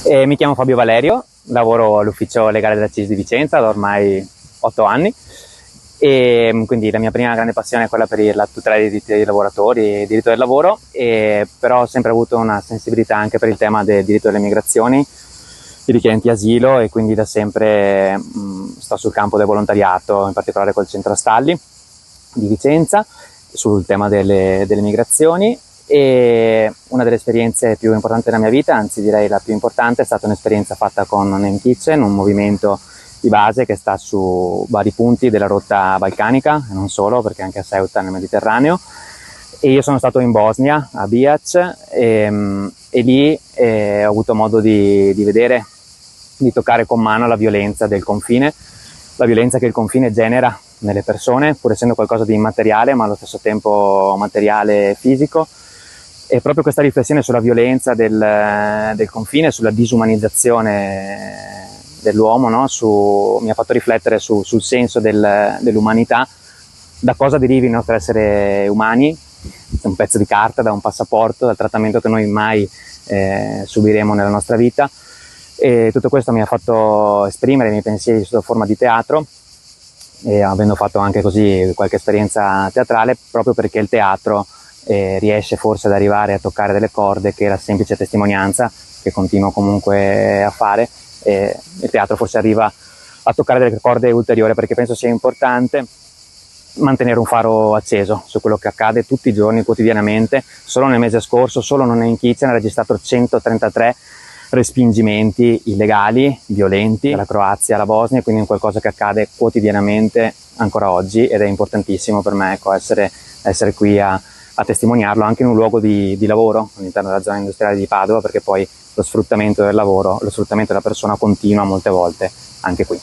Mi chiamo Fabio Valerio, lavoro all'ufficio legale della CIS di Vicenza da ormai 8 anni e quindi la mia prima grande passione è quella per la tutela dei diritti dei lavoratori e il diritto del lavoro, però ho sempre avuto una sensibilità anche per il tema del diritto delle migrazioni, i richiedenti asilo, e quindi da sempre sto sul campo del volontariato, in particolare col centro Astalli di Vicenza, sul tema delle migrazioni. E una delle esperienze più importanti della mia vita, anzi direi la più importante, è stata un'esperienza fatta con Name Kitchen, un movimento di base che sta su vari punti della rotta balcanica, e non solo, perché anche a Ceuta nel Mediterraneo. E io sono stato in Bosnia, a Bihac, e lì ho avuto modo di vedere, di toccare con mano la violenza del confine, la violenza che il confine genera nelle persone, pur essendo qualcosa di immateriale, ma allo stesso tempo materiale e fisico. E proprio questa riflessione sulla violenza del confine, sulla disumanizzazione dell'uomo, no? Mi ha fatto riflettere sul senso dell'umanità, da cosa derivi il nostro essere umani, un pezzo di carta, da un passaporto, dal trattamento che noi mai subiremo nella nostra vita. E tutto questo mi ha fatto esprimere i miei pensieri sotto forma di teatro, e avendo fatto anche così qualche esperienza teatrale, proprio perché il teatro riesce forse ad arrivare a toccare delle corde che la semplice testimonianza, che continuo comunque a fare, il teatro forse arriva a toccare delle corde ulteriori, perché penso sia importante mantenere un faro acceso su quello che accade tutti i giorni, quotidianamente. Solo nel mese scorso, solo Name Kitchen ha registrato 133 respingimenti illegali, violenti, dalla Croazia alla Bosnia, quindi è qualcosa che accade quotidianamente ancora oggi, ed è importantissimo per me, ecco, essere qui a testimoniarlo anche in un luogo di lavoro all'interno della zona industriale di Padova, perché poi lo sfruttamento del lavoro, lo sfruttamento della persona continua molte volte anche qui.